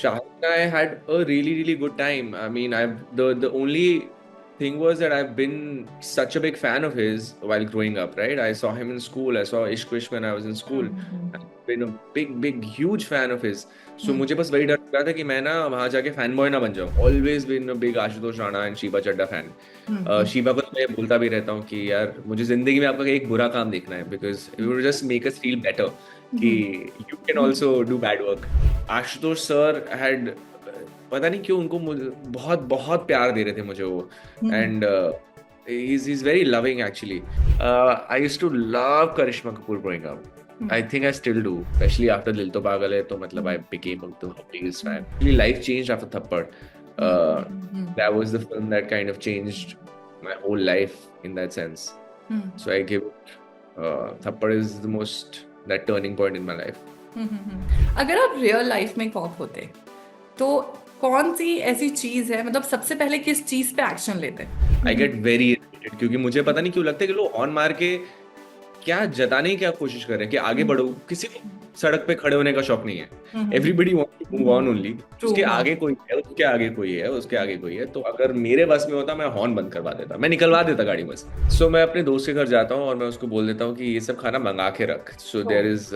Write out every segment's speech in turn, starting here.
Shahid and I had a really good time. I mean, the only thing was that I've been such a big fan of his while growing up, right? I saw him in school. I saw Ishq Vishk when I was in school. Hmm I've been a big huge fan of his. So हम्म मुझे बस वही डर लगा था कि मैं ना वहां जाके फैन बॉय ना बन जाऊं. Always been a big Ashutosh Rana and Sheeba Chadha fan. Hmm Sheeba को तो मैं बोलता भी रहता हूँ कि यार मुझे जिंदगी में आपका एक बुरा काम देखना है because it will just make us feel better कि hmm you can also do bad work. Ashutosh sir had पता नहीं क्यों उनको बहुत बहुत प्यार दे रहे थे मुझे वो. हम्म and he's very loving actually. I used to love Karishma Kapoor growing up. I think I still do, especially after Dil To Pagal Hai. तो मतलब I became the biggest fan. Really, life changed after Thappad. Uh, that was the film that kind of changed my whole life in that sense. So I give Thappad is the most that turning point in my life. अगर आप real life में corp होते तो कौन सी ऐसी चीज है, मतलब सबसे पहले किस चीज पे एक्शन लेते? आई गेट वेरी इरिटेटेड क्योंकि मुझे पता नहीं क्यों लगता है कि लोग ऑन मार के क्या जताने की क्या कोशिश कर रहे हैं कि आगे बढ़ो. किसी को सड़क पे खड़े होने का शौक नहीं है. Everybody wants to move on only. True, उसके हाँ। आगे कोई है, उसके आगे कोई है, उसके आगे कोई है. तो अगर मेरे बस में होता मैं हॉर्न बंद करवा देता, मैं निकलवा देता गाड़ी में से. सो मैं अपने दोस्त के घर जाता हूँ और मैं उसको बोल देता हूँ कि ये सब खाना मंगा के रख. So there is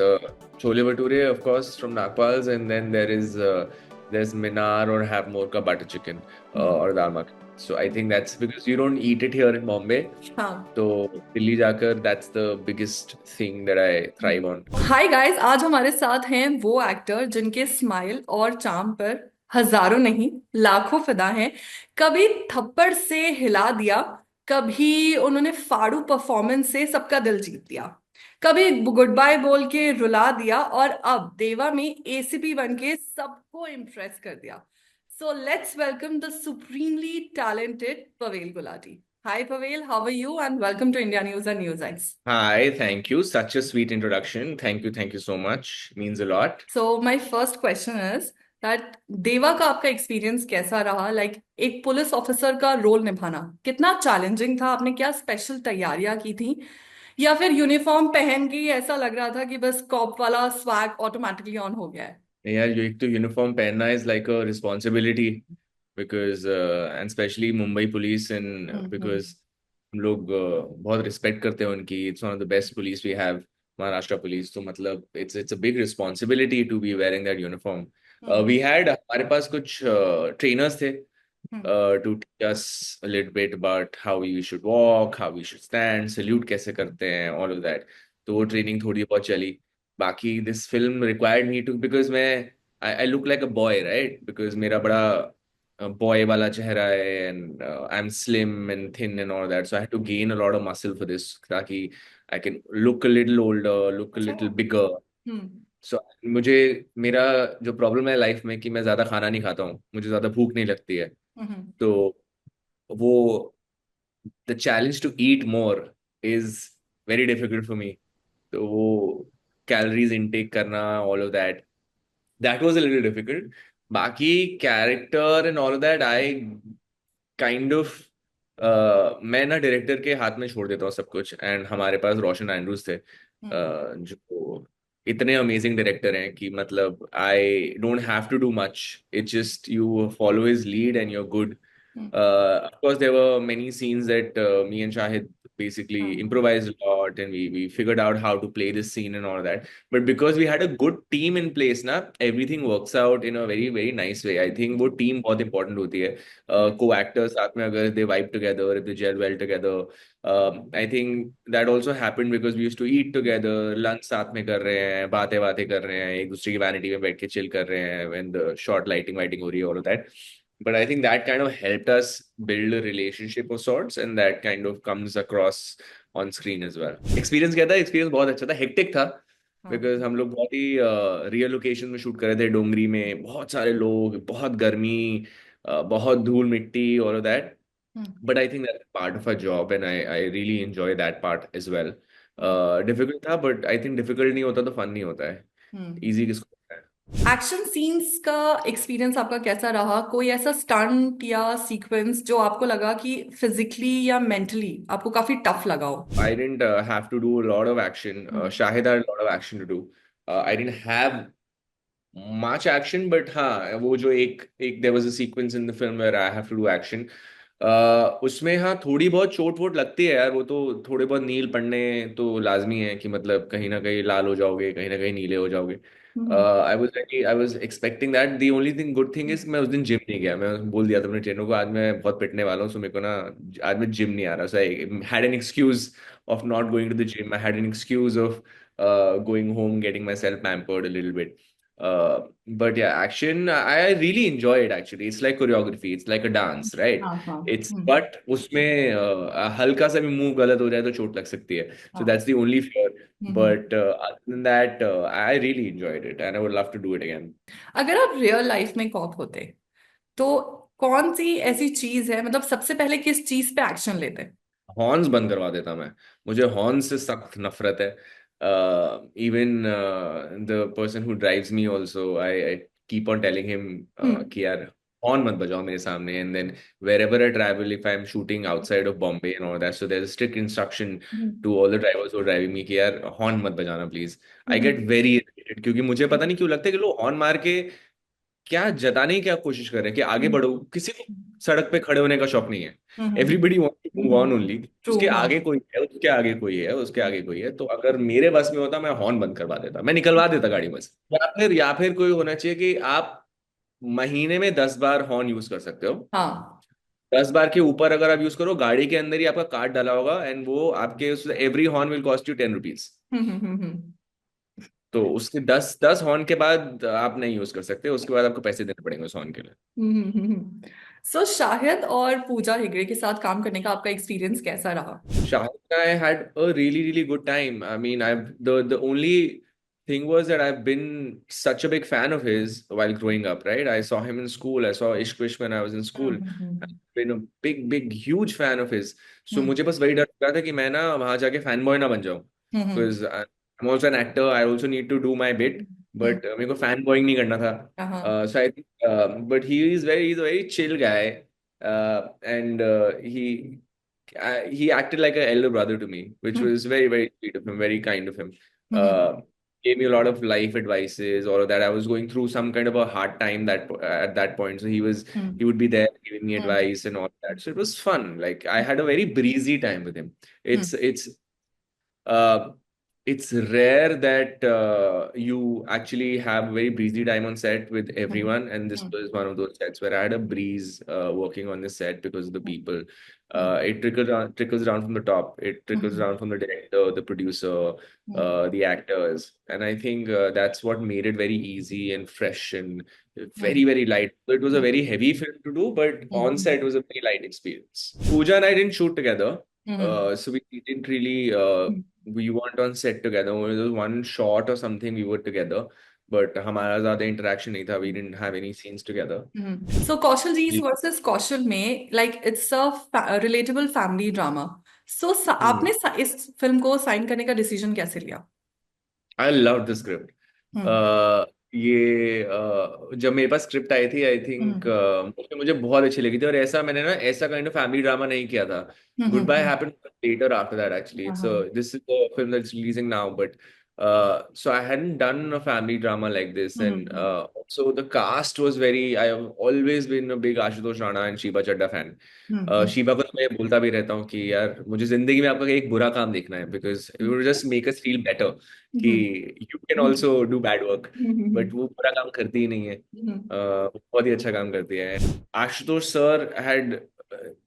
chole bhature of course from Nagpal and then there is Minar और हैव मोर का बटर चिकन और dal makhani. So I think that's because you don't eat it here in Bombay. हाँ। तो दिल्ली जाकर that's the biggest thing that I thrive on. Hi guys, आज हमारे साथ हैं वो एक्टर जिनके स्माइल और चार्म पर हजारों नहीं लाखों फिदा हैं। कभी थप्पड़ से हिला दिया, कभी उन्होंने फाड़ू परफॉर्मेंस से सबका दिल जीत लिया, कभी गुड बाय बोल के रुला दिया और अब देवा में एसीपी बन के सबको इम्प्रेस कर दिया। So let's welcome the supremely talented Pavel Gulati. Hi Pavel, how are you and welcome to India News and News X. Hi, thank you. Such a sweet introduction. Thank you so much. Means a lot. So my first question is that देवा का आपका experience कैसा रहा? एक police officer का role निभाना कितना challenging था? आपने क्या स्पेशल तैयारियां की थी, या फिर यूनिफॉर्म पहन के ही ऐसा लग रहा था कि बस कॉप वाला स्वैग ऑटोमेटिकली ऑन हो गया है? यार ये एक तो यूनिफॉर्म पहनना is like a responsibility because and specially Mumbai police and hmm because हम लोग बहुत रिस्पेक्ट करते हैं उनकी. It's one of the best police we have, Maharashtra police. तो मतलब it's a big responsibility to be wearing that uniform. Hmm we had हमारे पास कुछ ट्रेनर्स थे हम्म to teach us a little bit about how we should walk, how we should stand, salute कैसे करते हैं, all of that. तो वो training थोड़ी बहुत चली. बाकी this film required me to because मैं I look like a boy right because मेरा बड़ा बॉय वाला चेहरा है and I am slim and thin and all that. So I had to gain a lot of muscle for this ताकि I can look a little older, look a अच्छा। Little बिगर. हम्म सो मुझे मेरा जो प्रॉब्लम है life में कि मैं ज्यादा खाना नहीं खाता हूँ, मुझे ज्यादा भूख नहीं लगती है. हम्म तो वो the challenge to eat more is very difficult for me. तो वो कैलोरीज इनटेक करना, all of that, that was a little difficult. बाकी character and all of that I kind of मैं ना डायरेक्टर के हाथ में छोड़ देता हूँ सब कुछ. एंड हमारे पास रोशन एंड्रूज थे हम्म जो इतने अमेजिंग डायरेक्टर हैं कि मतलब I don't have to do much. It's just you follow his lead and you're good. Hmm Of course, there were many scenes that me and Shahid basically हाँ। improvised a lot, and we figured out how to play this scene and all that. But because we had a good team in place, ना everything works out in a very nice way. I think वो team बहुत important होती है. Co-actors साथ में अगर they vibe together, if they gel well together. I think that also happened because we used to eat together, lunch साथ में कर रहे हैं, बातें बातें कर रहे हैं, एक दूसरे की vanity में बैठ के chill कर रहे हैं when the short lighting वाइटिंग हो रही है, all of that. But I think that kind of helped us build a relationship of sorts, and that kind of comes across on screen as well. Experience क्या था? Experience बहुत अच्छा था. Hectic था हाँ। because हम लोग बहुत ही रियल लोकेशन में शूट कर रहे थे. डोंगरी में बहुत सारे लोग, बहुत गर्मी, बहुत धूल मिट्टी, all of that. Hmm But I think that's part of our job, and I really enjoy that part as well. Difficult था, but I think difficult नहीं होता तो fun नहीं होता है. हम्म Easy किसको होता है? एक्शन सीन्स का एक्सपीरियंस आपका कैसा रहा? कोई ऐसा स्टंट या सीक्वेंस जो आपको लगा कि फिजिकली या मेंटली आपको काफी टफ लगा हो? I didn't have to do a lot of action. Hmm Shahid had a lot of action to do. I didn't have much action, but हाँ वो जो एक एक there was a sequence in the film where I have to do action. उसमें हाँ थोड़ी बहुत चोट वोट लगती है यार, वो तो थोड़े बहुत नील पड़ने तो लाजमी है कि मतलब कहीं ना कहीं लाल हो जाओगे, कहीं ना कहीं नीले हो जाओगे. Hmm. I was expecting that. The only thing good thing is मैं उस दिन जिम नहीं गया. मैं बोल दिया था अपने ट्रेनर को आज मैं बहुत पिटने वाला हूँ, सो मेरे को ना आज मैं जिम नहीं आ रहा. So I had an excuse of not going to the gym. I had an excuse of going home, getting myself pampered a little bit. But yeah, action, I really enjoy it actually. It's like choreography, it's like a dance, right? हाँ हाँ। It's but उसमें हल्का सा भी move गलत हो जाए तो चोट लग सकती है. So हाँ। that's the only fear. Hmm. But other than that, I really enjoyed it and I would love to do it again. अगर आप रियल लाइफ में कॉप होते तो कौन सी ऐसी चीज है, मतलब सबसे पहले किस चीज पे एक्शन लेते? हॉर्न्स बंद करवा देता मैं. मुझे हॉर्न से सख्त नफरत है. Even the person who drives me also, I keep on telling him hmm. कि यार हॉर्न मत बजाओ मेरे सामने. And then wherever I travel, if I'm shooting outside of Bombay and all that, so there's a strict instruction hmm. to all the drivers who are driving me कि यार horn मत बजाना please. I hmm. Get very irritated क्योंकि मुझे पता नहीं क्यों लगता है कि लोग हॉर्न मार के क्या जताने की क्या कोशिश कर रहे हैं कि आगे हम्म। बढ़ो. किसी को सड़क पे खड़े होने का शौक नहीं है. Hmm. Everybody wants to move on only. True, उसके हाँ। आगे कोई है, उसके आगे कोई है, उसके आगे कोई है. तो अगर मेरे बस में होता मैं हॉर्न बंद करवा देता, मैं निकलवा देता गाड़ी में से. या फिर कोई होना चाहिए कि आप महीने में 10 बार हॉर्न यूज कर सकते हो. हाँ। 10 बार के ऊपर अगर आप यूज करो, गाड़ी के अंदर ही आपका कार्ड डाला होगा एंड वो आपके every horn will cost you 10 rupees. Hmm. तो उसके 10 10 हॉर्न के बाद आप नहीं यूज कर सकते, उसके बाद आपको पैसे देने पड़ेंगे उस हॉर्न के लिए. सो शाहिद और पूजा हेगड़े के साथ काम करने का आपका एक्सपीरियंस कैसा रहा? Shahid and I had a really, really good time. I mean, the only thing was that I've been such a big fan of his while growing up, right? I saw him in school. I saw Ishq Vishk when I was in school. I've been a big, big, huge fan of his. So मुझे बस वही डर लगा था कि मैं ना वहां जाके फैन बॉय ना बन जाऊं. Because I'm also an actor. I also need to do my bit. But मेरे को फैन बॉयिंग नहीं करना था. हाँ। So I think, but he's a very chill guy. And he acted like an elder brother to me, which was very, very sweet of him, very kind of him. Uh, Gave me a lot of life advices, all of that. I was going through some kind of a hard time that at that point, so he would be there giving me advice and all that. So it was fun. Like I had a very breezy time with him. Uh, it's rare that you actually have a very breezy time on set with everyone, and this was one of those sets where I had a breeze working on the set because of the people. It trickles down from the top. It trickles down from the director, the producer, the actors, and I think that's what made it very easy and fresh and very, very light. So it was a very heavy film to do, but on set was a very light experience. Pooja and I didn't shoot together. So we didn't really we weren't on set together. There was one shot or something we were together, but हमारा ज्यादा interaction नहीं था. We didn't have any scenes together. सो कौशल जीस versus कौशल में like it's a relatable family drama. So Hmm. आपने इस film को sign करने का डिसीजन कैसे लिया? I loved the script. Hmm. Uh, ये जब मेरे पास स्क्रिप्ट आई थी, आई थिंक हम्म। मुझे मुझे बहुत अच्छी लगी थी. और ऐसा मैंने ना ऐसा काइंड ऑफ फैमिली ड्रामा नहीं किया था. Goodbye hmm. Happened later after that actually. It's हाँ। This is the film that's releasing now, but so I hadn't done a family drama like this. And also the cast was very, I have always been a big Ashutosh Rana and Shiba Chadda fan. Shiba को तो मैं बोलता भी रहता हूँ कि यार मुझे जिंदगी में आपका एक बुरा काम देखना है, because it will just make us feel better कि you can also do bad work. But वो बुरा काम करती ही नहीं है. वो बहुत ही अच्छा काम करती है. आशुतोष सर हैड,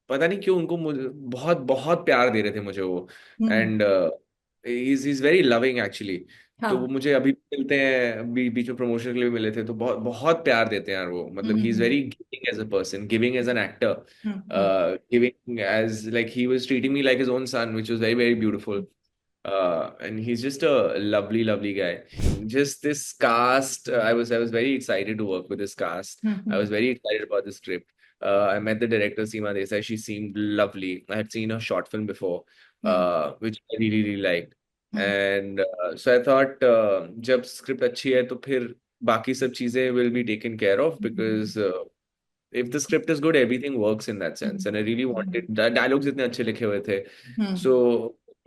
पता नहीं क्यों उनको मुझे बहुत बहुत प्यार दे रहे थे मुझे वो. And is very loving actually. तो वो हाँ। मुझे अभी भी मिलते हैं, बीच में प्रमोशन के लिए भी मिले थे, तो बहुत बहुत प्यार देते हैं यार वो. मतलब he is very giving as a person, giving as an actor, giving as like he was treating me like his own son, which was very, very beautiful. And he's just a lovely, lovely guy. Just this cast, I was very excited to work with this cast. I was very excited about the script. I met the director Seema Desai. She seemed lovely. I had seen her short film before, which I really, really liked. And so I thought, जब script अच्छी है तो फिर बाकी सब चीजें will be taken care of, because if the script is good, everything works in that sense. And I really wanted dialogues इतने अच्छे लिखे हुए थे. So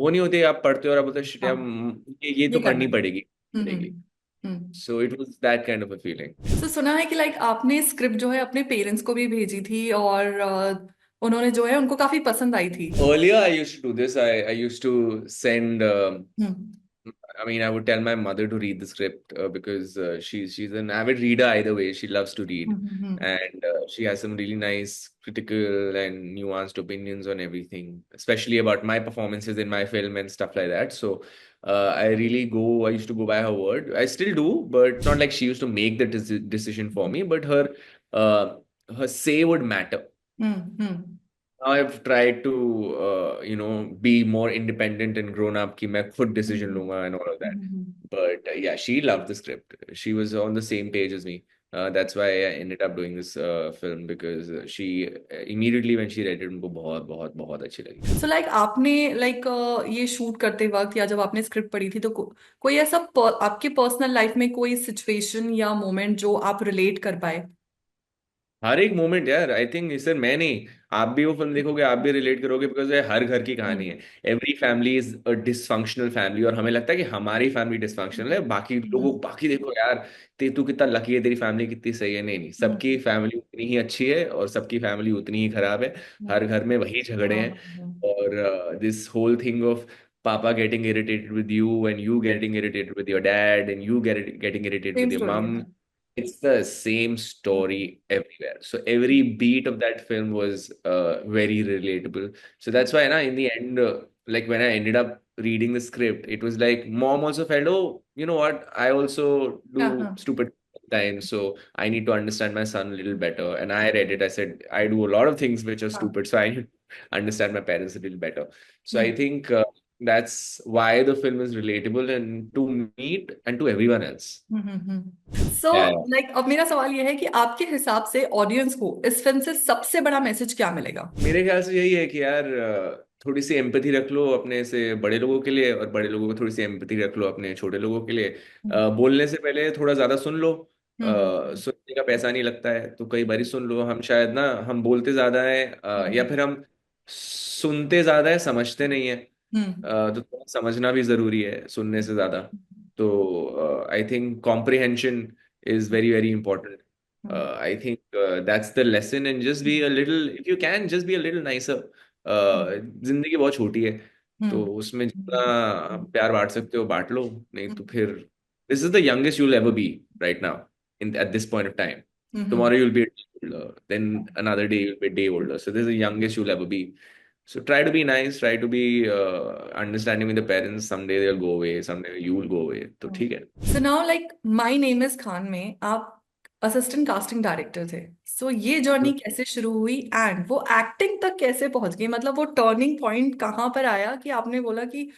वो नहीं होते आप पढ़ते हो और आप बोलते हो "Shit, यार, हाँ। ये तो नहीं करना पढ़नी है। पड़ेगी, पड़ेगी." हम्म। So it was that kind of a feeling. सो सुना है कि लाइक आपने स्क्रिप्ट जो है अपने पेरेंट्स को भी भेजी थी, और उन्होंने जो है उनको काफी पसंद आई थी। Earlier, I used to do this. I used to send. Hmm. I mean, I would tell my mother to read the script because she's an avid reader either way. She loves to read, hmm. and she has some really nice critical and nuanced opinions on everything, especially about my performances in my film and stuff like that. So I really go. I used to go by her word. I still do, but it's not like she used to make the decision for me. But uh, her say would matter. Hmm. I've tried to, be more independent and grown up कि मैं खुद decision हम्म। लूंगा and all of that. Hmm. But yeah, she loved the script. She was on the same page as me. That's why I ended up doing this film because she immediately when she read it उनको बहुत बहुत बहुत अच्छी लगी. So like आपने like ये shoot करते वक्त या जब आपने स्क्रिप्ट पढ़ी थी तो कोई ऐसा आपके पर्सनल लाइफ में कोई सिचुएशन या मोमेंट जो आप रिलेट कर पाए? हर एक मोमेंट यार, आई थिंक सर मैं नहीं, आप भी वो फिल्म देखोगे आप भी रिलेट करोगे बिकॉज ये हर घर की कहानी हम्म। है. Every family is a dysfunctional family और हमें लगता है कि हमारी फैमिली डिसफंक्शनल है, बाकी लोगों हम्म। बाकी देखो यार, तू कितना लकी है, तेरी फैमिली कितनी सही है. नहीं नहीं, सबकी हम्म। फैमिली उतनी ही अच्छी है और सबकी फैमिली उतनी ही खराब है. हर घर में वही झगड़े हाँ हैं. हाँ हाँ। और this whole thing of Papa getting irritated with you and you getting irritated with your dad and you getting irritated same with your story है। mom. It's the same story everywhere. So every beat of that film was very relatable. So that's why, na, in the end, like when I ended up reading the script, it was like mom also felt, oh, you know what? I also हाँ do हाँ। stupid times, so I need to understand my son a little better. And I read it. I said I do a lot of things which are हाँ। stupid, so I need to understand my parents a little better. So I hmm. think that's why the film is relatable and to me and to everyone else. So Yeah. Like अब मेरा सवाल यह है कि आपके हिसाब से audience को इस फिल्म से सबसे बड़ा मैसेज क्या मिलेगा? मेरे ख्याल से यही है कि यार थोड़ी सी एम्पैथी रख लो अपने से बड़े लोगों के लिए और बड़े लोगों को थोड़ी सी एम्पैथी रख लो अपने छोटे लोगों के लिए. हम्म। बोलने से पहले थोड़ा ज्यादा सुन लो. हम्म। सुनने का पैसा नहीं लगता है तो कई बारी सुन लो. हम शायद ना हम बोलते ज्यादा है या हम्म। फिर हम सुनते ज्यादा है समझते नहीं है. हम्म। तो थोड़ा समझना भी जरूरी है सुनने से ज्यादा. तो I think comprehension is very very important. Hmm. I think that's the lesson and just be a little, if you can, just be a little nicer. जिंदगी बहुत छोटी है तो उसमें जितना प्यार बांट सकते हो बांट लो. नहीं तो फिर this is the youngest you'll ever be right now in at this point of time. Tomorrow you'll be a day older, then another day you'll be a day older. So this is the youngest you'll ever be. So try to be nice, try to be understanding with the parents. Someday they'll go away, someday you will go away. तो ठीक है. So now like my name is Khan में आप assistant casting director थे। सो ये journey कैसे शुरू हुई एंड वो एक्टिंग तक कैसे पहुंच गई? मतलब वो टर्निंग पॉइंट कहाँ पर आया कि आपने बोला कि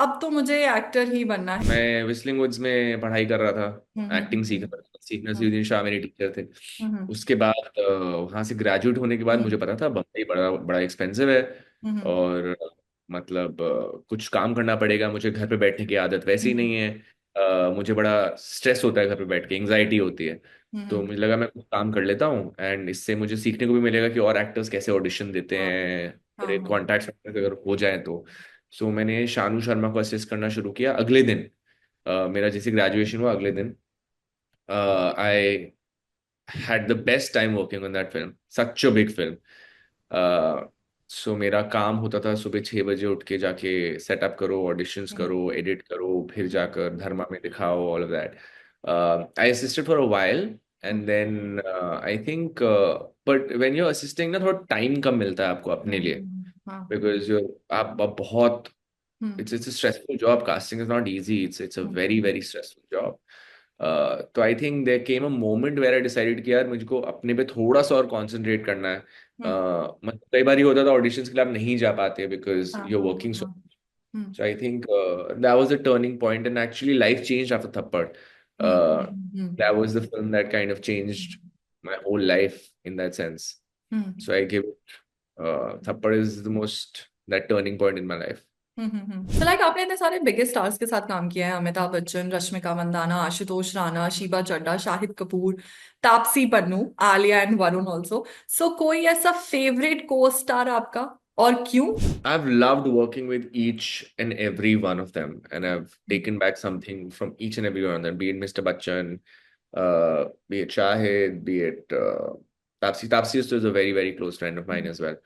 अब तो मुझे एक्टर ही बनना है? मैं विस्लिंग वुड्स में पढ़ाई कर रहा था, एक्टिंग सीख रहा था. सीख हम्म। नसीरुद्दीन शाह मेरे टीचर थे. हम्म। उसके बाद वहाँ से ग्रेजुएट होने के बाद मुझे हम्म। पता था बम्बई बड़ा बड़ा एक्सपेंसिव है. हम्म। और मतलब कुछ काम करना पड़ेगा. मुझे घर पे बैठने की आदत वैसे ही हम्म। नहीं है. मुझे बड़ा स्ट्रेस होता है घर पे बैठ के, एंग्जाइटी होती है. तो हम्म। मुझे लगा मैं कुछ काम कर लेता हूँ एंड इससे मुझे सीखने को भी मिलेगा कि और एक्टर्स कैसे ऑडिशन देते हाँ हैं, हाँ थोड़े हाँ। कॉन्टैक्ट्स अगर हो जाए तो. सो मैंने शानू शर्मा को असिस्ट करना शुरू किया अगले दिन. मेरा जैसे ग्रेजुएशन हुआ अगले दिन आई had the best time working on that film. Such a big film. सो मेरा काम होता था सुबह 6 बजे उठ के जाके सेटअप करो, ऑडिशंस हम्म। करो, एडिट करो, फिर जाकर धर्मा में दिखाओ, all of that. I assisted for a while hmm. And then I think but when you assisting ना थोड़ा टाइम कम मिलता है आपको अपने लिए हाँ। बिकॉज यू आप बहुत हम्म। it's a stressful job. Casting is not easy. It's a very hmm. very stressful job. तो I think there came a moment where I decided कि यार मुझको अपने पे थोड़ा सा और कंसंट्रेट करना है. हम्म। मतलब कई बार ये होता था ऑडिशंस के लिए आप नहीं जा पाते बिकॉज हाँ यू आर हाँ वर्किंग सो. हाँ। हम्म। So I think that was a turning point, and actually life changed after Thappad. Hmm. That was the film that kind of changed my whole life in that sense. Hmm. So I give Thappad is the most that turning point in my life. So like आपने इतने सारे biggest stars के साथ काम किया है, Amitabh Bachchan, Rashmika Mandanna, Ashutosh Rana, Sheeba Chadha, Shahid Kapoor, Taapsee Pannu, Alia and Varun also. सो कोई ऐसा फेवरेट को स्टार आपका? और क्यों? I've loved working with each and every one of them, and I've taken back something from each and every one of them, be it Mr. Bachchan, be it Shahid, be it Tapsi. Tapsi is a very, very close friend of mine as well.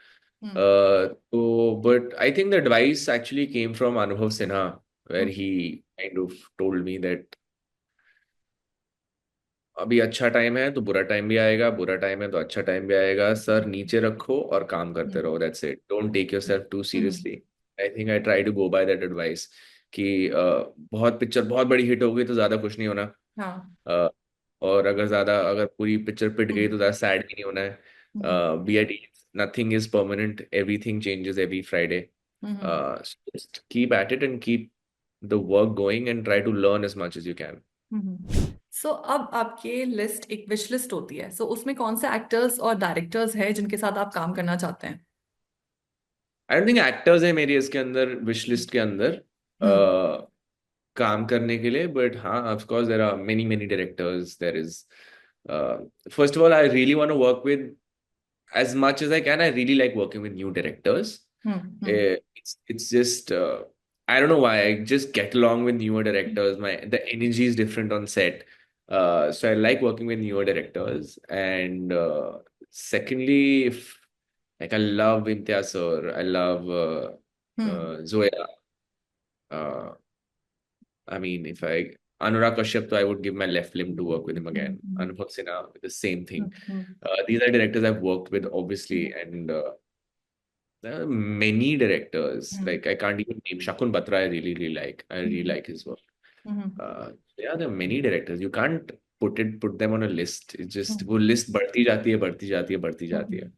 Hmm But I think the advice actually came from Anubhav Sinha, where hmm he kind of told me that अभी अच्छा time है तो बुरा time भी आएगा, बुरा time है तो अच्छा टाइम भी आएगा, सर नीचे रखो और काम करते रहो, that's it, don't take yourself to hmm, seriously. I think I try to go by that advice कि बहुत पिक्चर बहुत बड़ी हिट हो गई तो ज्यादा खुश नहीं होना। हाँ। अ, और अगर पूरी पिक्चर पिट गई हम्म तो ज्यादा सैड भी नहीं होना हम्म है। Be at ease, nothing is permanent, everything changes every Friday. Hmm Just keep at it and keep the work going and try to learn as much as you can. सो अब आपके list एक wish list होती है, सो उसमें कौन से actors और directors हैं जिनके साथ आप काम करना चाहते हैं? आई डोंट थिंक एक्टर्स है मेरी इसके अंदर विश लिस्ट के अंदर हम्म काम करने के लिए, बट हाँ of course there are many many directors. There is first of all I really want to work with as much as I can. I really like working with new directors. Hmm It's just I don't know why I just get along with newer directors. The energy is different on set, so I like working with newer directors. And secondly, if like I love Imtiaz sir, I love hmm Zoya. Uh, I mean, if I Anurag Kashyap, so I would give my left limb to work with him again. Anubhav Sinha, the same thing. These are directors I've worked with, obviously, and there are many directors. Like I can't even name Shakun Batra. I really, really like. I really like his work. Yeah, there are many directors. You can't put them on a list. It's just वो list बढ़ती जाती है, बढ़ती जाती है, बढ़ती जाती है,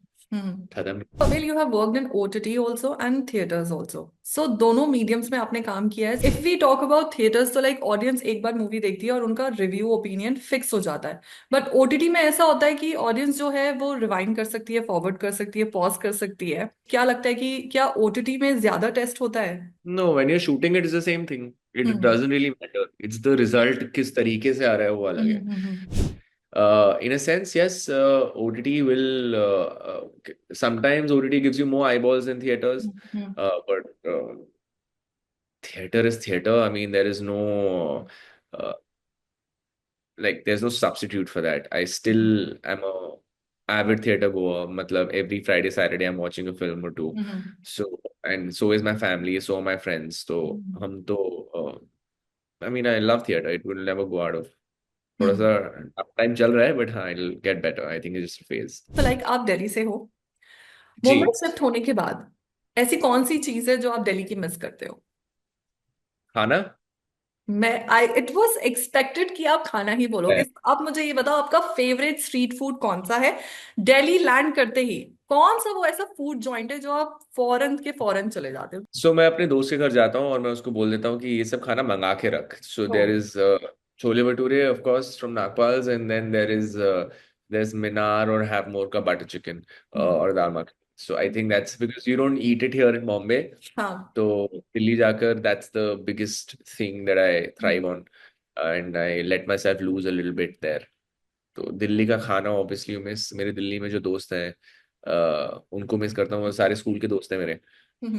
खत्म। Well, you have worked in OTT also and theaters also. So दोनों मीडियम्स में आपने काम किया है. If we talk about theaters, तो like audience एक बार मूवी देखती है और उनका रिव्यू ओपिनियन फिक्स हो जाता है. बट OTT में ऐसा होता है कि ऑडियंस जो है वो रिवाइंड कर सकती है, फॉरवर्ड कर सकती है, पॉज कर सकती है. क्या लगता है कि क्या OTT में ज्यादा टेस्ट होता है? No, when you're shooting, it is the same thing. It hmm doesn't really matter. It's the result किस तरीके से आ रहा है वो अलग है। हम्म In a sense, yes, OTT will sometimes OTT gives you more eyeballs than theaters, hmm but theater is theater. I mean, there is no uh, like there's no substitute for that. I still am a avid theater goer. Matlab every Friday, Saturday, I'm watching a film or two. Hmm So and so is my family, so are my friends. So हम तो I mean, I love theater. It will never go out of. थोड़ा सा हम्म time चल रहा है but हाँ it'll get better. I think it's just a phase. तो like आप दिल्ली से हो, मुंबई जी। शिफ्ट होने के बाद ऐसी कौन सी चीज है जो आप दिल्ली की मिस करते हो? खाना मैं आई इट वाज एक्सपेक्टेड कि आप खाना ही बोलोगे. है। आप मुझे ये बताओ, आपका फेवरेट स्ट्रीट फूड कौन सा है? दिल्ली लैंड करते ही कौन सा वो ऐसा फूड जॉइंट है जो आप फौरन के फौरन चले जाते हो? सो मैं अपने दोस्त के घर जाता हूँ और मैं उसको बोल देता हूँ कि ये सब खाना मंगा के रख। So oh. There is chole bhature of course from Nagpal's, and then there is Minar और हैव मोर का बटर चिकन हम्म और dal makhani. So I think that's because you don't eat it here in Bombay. हाँ. तो दिल्ली जाकर that's the biggest thing that I hmm thrive on, and I let myself lose a little bit there. तो दिल्ली का खाना obviously miss, मेरे दिल्ली में जो दोस्त हैं उनको मिस करता हूँ, वो सारे स्कूल के दोस्त हैं मेरे।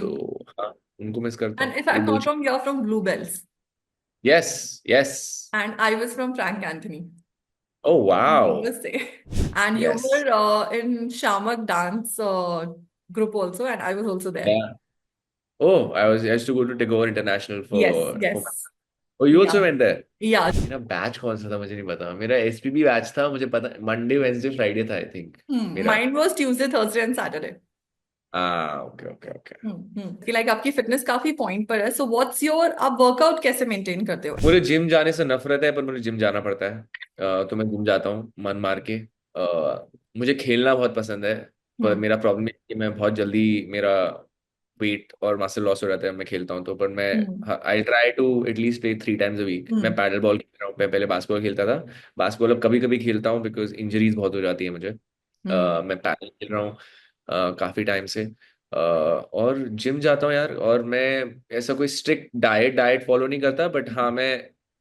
तो हाँ, उनको मिस करता एंड हूँ, इफ आई वो am not bullshit. Wrong, you are from Blue Bells yes, yes. And I was from Frank Anthony. Oh wow. Namaste. And you yes. were in Shamak dance group also, and I was also there. या। ओह I used to go to Tagore International Yes, for my, yes. oh you also Yeah, went there? yeah. मेरा batch कौन सा था मुझे नहीं पता। मेरा SPB batch था, मुझे पता मंडे वेंसडे फ्राइडे था आई थिंक मेरा। Mine was Tuesday, Thursday, and Saturday. हाँ ओके ओके ओके। कि लाइक आपकी फिटनेस काफी पॉइंट पर है. सो व्हाट्स योर, आप वर्कआउट कैसे मेंटेन करते हो? मुझे जिम जाने से नफरत है पर मुझे जिम जाना पड़ता है। तो मैं जिम जाता हूँ मन मार के। मुझे खेलना बहुत पसंद है, पर हम्म मेरा प्रॉब्लम है कि मैं बहुत जल्दी मेरा वेट और मसल लॉस हो जाता है मैं खेलता हूँ तो। पर मैं hmm I try to at least play 3 times a week। मैं हम्म पैडल बॉल खेल रहा हूँ, मैं पहले बास्केटबॉल खेलता था। बास्केटबॉल अब कभी कभी खेलता हूँ बिकॉज इंजरीज बहुत हो जाती है मुझे। हम्म मैं पैडल खेल रहा हूँ काफी टाइम से। और जिम जाता हूँ यार। और मैं ऐसा कोई स्ट्रिक्ट डाइट फॉलो नहीं करता, बट हाँ मैं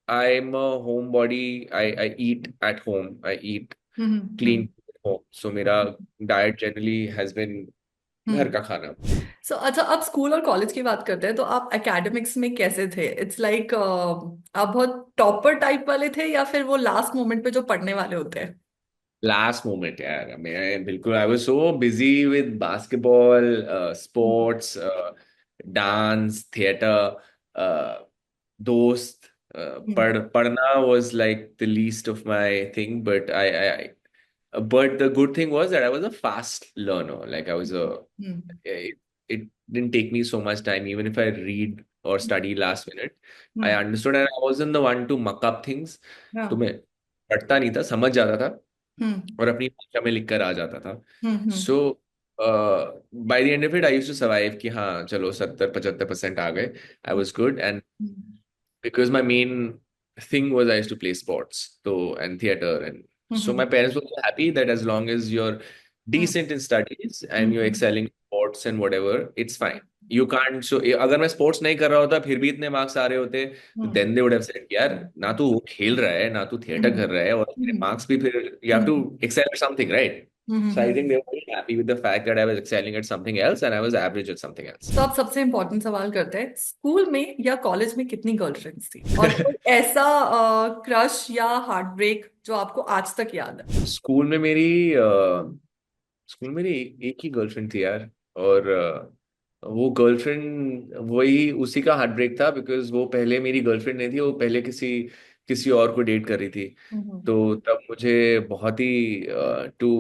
I am a homebody. I I eat at home, I eat hmm clean hmm home. So मेरा डाइट जनरली हैज बिन घर हम्म। का खाना। सो अच्छा, आप स्कूल और कॉलेज की बात करते हैं तो आप एकेडमिक्स में कैसे थे? इट्स लाइक आप बहुत टॉपर टाइप वाले थे या फिर वो लास्ट मोमेंट पे जो पढ़ने वाले होते हैं? लास्ट मोमेंट यार, मैं बिल्कुल I was so busy with basketball, hmm. Sports, dance, theatre, दोस्त, पढ़ना was like the least of my thing, but but the good thing was that I was a fast learner. Like I was a hmm. it didn't take me so much time. Even if I read or study last minute, I hmm. understood, and I wasn't the one to muck up things. तो हाँ। मैं पढ़ता नहीं था, समझ जाता था हम्म। और अपनी भाषा में लिख कर आ जाता था। हम्म। So by the end of it I used to survive कि हाँ चलो 70-75% आ गए। I was good, and hmm. because my main thing was I used to play sports, so and theater, and so hmm. my parents were so happy that as long as you're hmm. decent in studies and you're hmm. excelling in sports and whatever, it's fine. You can't, so अगर मैं sports नहीं कर रहा होता फिर भी इतने marks आ रहे होते, तो हम्म। then they would have said यार ना तू खेल रहा है ना तू थिएटर कर रहा है और तेरे हम्म। मार्क्स भी फिर you have to hmm. excel at something, right? So I think hmm. they were very happy with the fact that I was excelling at something else and I was average at something else. तो आप सबसे important सवाल करते हैं, school में या college में कितनी गर्लफ्रेंड्स थी, और कोई ऐसा क्रश या हार्ट ब्रेक जो आपको आज तक याद है? स्कूल में मेरी स्कूल में मेरी एक ही गर्लफ्रेंड थी यार। और वो गर्लफ्रेंड वही उसी का हार्ट ब्रेक था, बिकॉज वो पहले मेरी गर्लफ्रेंड नहीं थी, वो पहले किसी किसी और को डेट कर रही थी। हम्म। तो तब मुझे बहुत ही to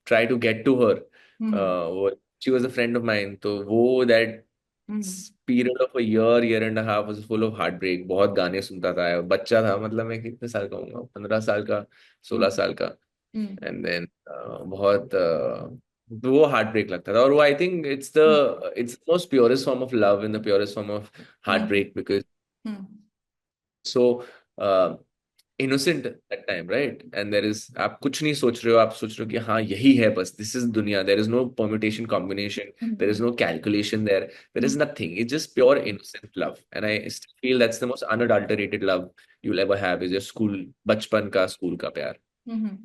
try to get to her, hmm. वो she was a friend of mine, तो वो that hmm. Period of a year and half was full of heartbreak. बहुत गाने सुनता था, बच्चा था, मतलब मैं कितने साल का हूँ, 15 साल का, 16 साल का। हम्म। एंड देन बहुत तो वो हार्ट ब्रेक लगता था। और वो I think it's most purest form of love in the purest form of heart hmm. Break, because hmm. So innocent that time, right? And there is, आप कुछ नहीं सोच रहे हो, आप सोच रहे हो कि हाँ यही है, बस दिस इज दुनिया। There is no permutation combination, there is no calculation, there is nothing, it's just pure innocent love. And I still feel that's the most unadulterated love you will ever have, is your school, बचपन का school का प्यार। हम्म।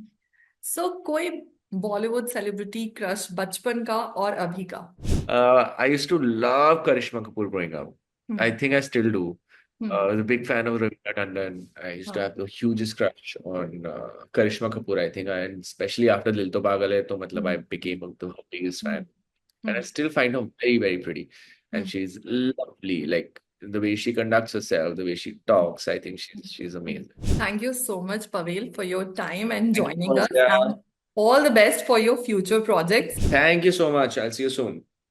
सो कोई Bollywood celebrity crush बचपन का और अभी का? I used to love Karishma Kapoor growing up. I hmm. think I still do. Hmm. I was a big fan of Ravina Tandon. I used to हाँ। have the hugest crush on Karishma Kapoor, I think, and especially after Dil To Pagal Hai, to matlab I hmm. became the biggest fan. And I hmm. still find her very, very pretty. And hmm. she's lovely. Like the way she conducts herself, the way she talks, I think she's amazing. Thank you so much, Pavel, for your time and Thank you so joining much. us, Yeah. and all the best for your future projects. Thank you so much. I'll see you soon.